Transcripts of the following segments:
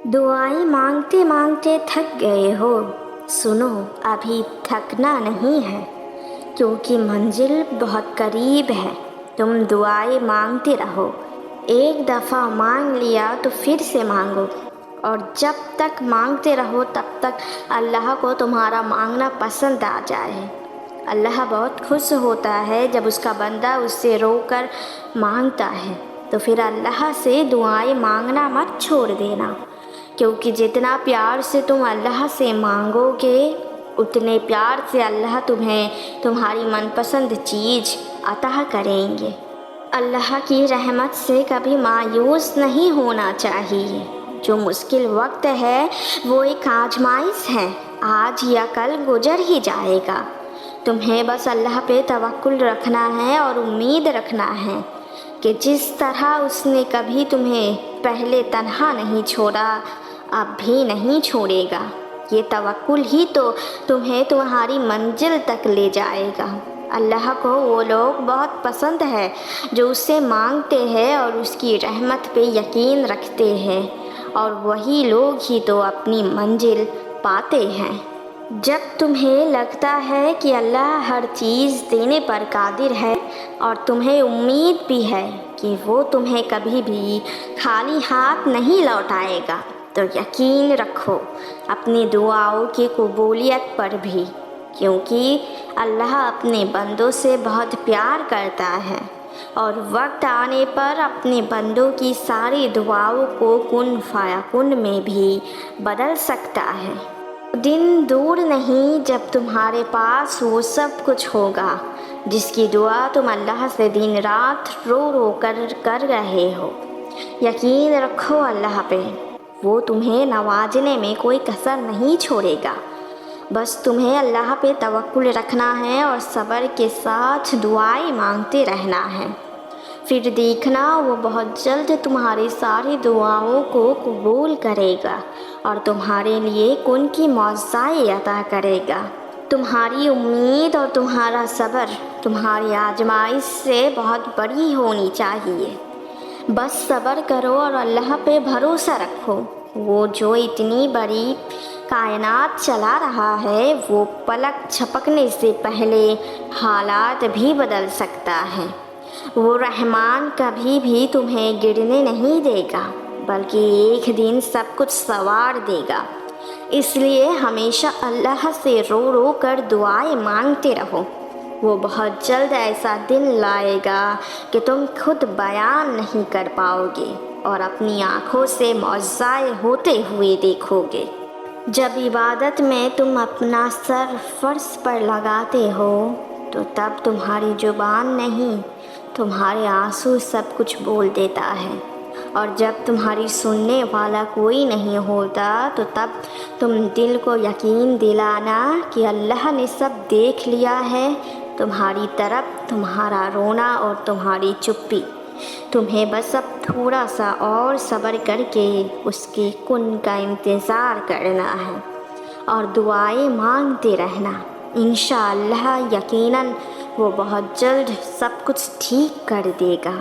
दुआएं मांगते मांगते थक गए हो, सुनो अभी थकना नहीं है, क्योंकि मंजिल बहुत करीब है। तुम दुआएं मांगते रहो, एक दफ़ा मांग लिया तो फिर से मांगो, और जब तक मांगते रहो तब तक अल्लाह को तुम्हारा मांगना पसंद आ जाए। अल्लाह बहुत खुश होता है जब उसका बंदा उससे रोकर मांगता है। तो फिर अल्लाह से दुआएं मांगना मत छोड़ देना, क्योंकि जितना प्यार से तुम अल्लाह से मांगोगे उतने प्यार से अल्लाह तुम्हें तुम्हारी मनपसंद चीज़ अता करेंगे। अल्लाह की रहमत से कभी मायूस नहीं होना चाहिए। जो मुश्किल वक्त है वो एक आजमाइश है, आज या कल गुजर ही जाएगा। तुम्हें बस अल्लाह पे तवक्कुल रखना है और उम्मीद रखना है कि जिस तरह उसने कभी तुम्हें पहले तन्हा नहीं छोड़ा, अब भी नहीं छोड़ेगा। ये तवक्कुल ही तो तुम्हें तुम्हारी मंजिल तक ले जाएगा। अल्लाह को वो लोग बहुत पसंद है जो उससे मांगते हैं और उसकी रहमत पे यकीन रखते हैं, और वही लोग ही तो अपनी मंजिल पाते हैं। जब तुम्हें लगता है कि अल्लाह हर चीज़ देने पर कादिर है और तुम्हें उम्मीद भी है कि वो तुम्हें कभी भी खाली हाथ नहीं लौटाएगा, तो यकीन रखो अपनी दुआओं की कबूलियत पर भी, क्योंकि अल्लाह अपने बंदों से बहुत प्यार करता है और वक्त आने पर अपने बंदों की सारी दुआओं को कुन फायकुन में भी बदल सकता है। दिन दूर नहीं जब तुम्हारे पास वो सब कुछ होगा जिसकी दुआ तुम अल्लाह से दिन रात रो रो कर रहे हो। यकीन रखो अल्लाह पे, वो तुम्हें नवाजने में कोई कसर नहीं छोड़ेगा। बस तुम्हें अल्लाह पे तवक्कुल रखना है और सब्र के साथ दुआएं मांगते रहना है। फिर देखना वो बहुत जल्द तुम्हारी सारी दुआओं को कबूल करेगा और तुम्हारे लिए उनकी मौज़ाएं अता करेगा। तुम्हारी उम्मीद और तुम्हारा सब्र तुम्हारी आजमाइश से बहुत बड़ी होनी चाहिए। बस सब्र करो और अल्लाह पे भरोसा रखो। वो जो इतनी बड़ी कायनात चला रहा है, वो पलक झपकने से पहले हालात भी बदल सकता है। वो रहमान कभी भी तुम्हें गिरने नहीं देगा, बल्कि एक दिन सब कुछ संवार देगा। इसलिए हमेशा अल्लाह से रो रो कर दुआएं मांगते रहो। वो बहुत जल्द ऐसा दिन लाएगा कि तुम खुद बयान नहीं कर पाओगे और अपनी आँखों से मौज़ाए होते हुए देखोगे। जब इबादत में तुम अपना सर फर्श पर लगाते हो तो तब तुम्हारी जुबान नहीं, तुम्हारे आंसू सब कुछ बोल देता है, और जब तुम्हारी सुनने वाला कोई नहीं होता तो तब तुम दिल को यकीन दिलाना कि अल्लाह ने सब देख लिया है, तुम्हारी तरफ तुम्हारा रोना और तुम्हारी चुप्पी। तुम्हें बस अब थोड़ा सा और सब्र करके उसके कुन का इंतज़ार करना है और दुआएं मांगते रहना। इंशाअल्लाह यकीनन वो बहुत जल्द सब कुछ ठीक कर देगा।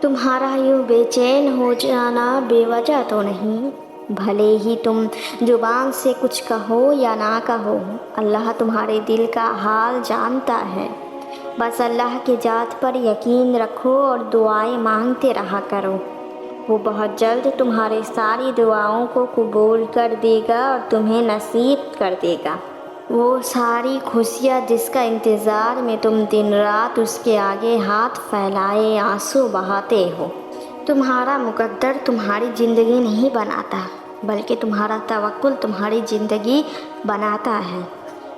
तुम्हारा यूँ बेचैन हो जाना बेवजह तो नहीं, भले ही तुम जुबान से कुछ कहो या ना कहो, अल्लाह तुम्हारे दिल का हाल जानता है। बस अल्लाह के ज़ात पर यकीन रखो और दुआएं मांगते रहा करो। वो बहुत जल्द तुम्हारे सारी दुआओं को कबूल कर देगा और तुम्हें नसीब कर देगा। वो सारी खुशियाँ जिसका इंतज़ार में तुम दिन रात उसके आगे हाथ फैलाए आंसू बहाते हो। तुम्हारा मुकद्दर तुम्हारी ज़िंदगी नहीं बनाता, बल्कि तुम्हारा तवक्कुल तुम्हारी ज़िंदगी बनाता है।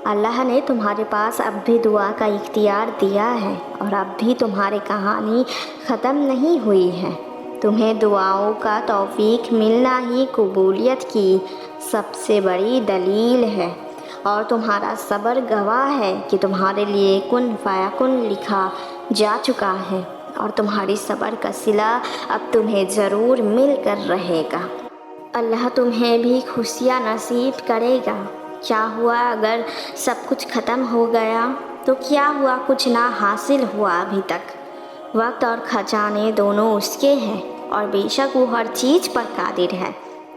अल्लाह ने तुम्हारे पास अब भी दुआ का इख्तियार दिया है और अब भी तुम्हारी कहानी ख़त्म नहीं हुई है। तुम्हें दुआओं का तौफीक मिलना ही कबूलियत की सबसे बड़ी दलील है, और तुम्हारा सब्र गवाह है कि तुम्हारे लिए कुन फायकुन लिखा जा चुका है, और तुम्हारी सब्र का सिला अब तुम्हें ज़रूर मिल कर रहेगा। अल्लाह तुम्हें भी खुशियाँ नसीब करेगा। क्या हुआ अगर सब कुछ ख़त्म हो गया, तो क्या हुआ कुछ ना हासिल हुआ अभी तक। वक्त और खजाने दोनों उसके हैं और बेशक वो हर चीज़ पर कादिर है।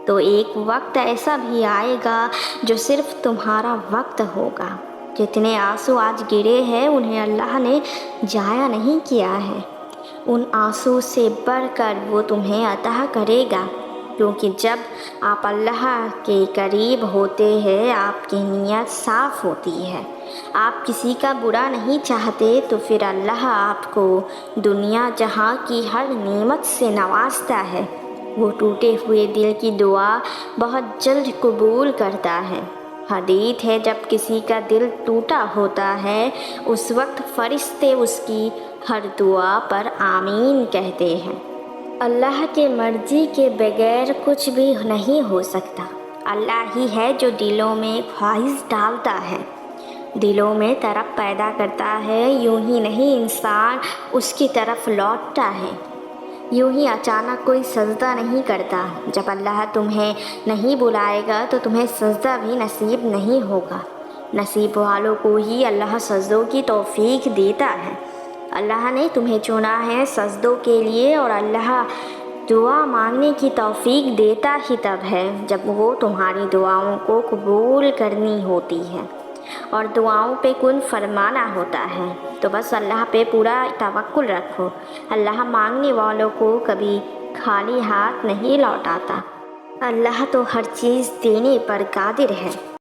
تو ایک وقت ایسا بھی آئے گا جو صرف تمہارا وقت ہوگا۔ جتنے آنسو آج گرے ہیں انہیں اللہ نے ضائع نہیں کیا ہے، ان آنسو سے بڑھ کر وہ تمہیں عطا کرے گا، کیونکہ جب آپ اللہ کے قریب ہوتے ہیں آپ کی نیت صاف ہوتی ہے، آپ کسی کا برا نہیں چاہتے، تو پھر اللہ آپ کو دنیا جہاں کی ہر نعمت سے نوازتا ہے۔ وہ ٹوٹے ہوئے دل کی دعا بہت جلد قبول کرتا ہے۔ حدیث ہے جب کسی کا دل ٹوٹا ہوتا ہے اس وقت فرشتے اس کی ہر دعا پر آمین کہتے ہیں۔ اللہ کے مرضی کے بغیر کچھ بھی نہیں ہو سکتا۔ اللہ ہی ہے جو دلوں میں خواہش ڈالتا ہے، دلوں میں طرف پیدا کرتا ہے، یوں ہی نہیں انسان اس کی طرف لوٹتا ہے، یوں ہی اچانک کوئی سجدہ نہیں کرتا۔ جب اللہ تمہیں نہیں بلائے گا تو تمہیں سجدہ بھی نصیب نہیں ہوگا۔ نصیب والوں کو ہی اللہ سجدوں کی توفیق دیتا ہے۔ اللہ نے تمہیں چنا ہے سجدوں کے لیے، اور اللہ دعا مانگنے کی توفیق دیتا ہی تب ہے جب وہ تمہاری دعاؤں کو قبول کرنی ہوتی ہے اور دعاؤں پہ کن فرمانا ہوتا ہے۔ تو بس اللہ پہ پورا توکل رکھو، اللہ مانگنے والوں کو کبھی خالی ہاتھ نہیں لوٹاتا۔ اللہ تو ہر چیز دینے پر قادر ہے۔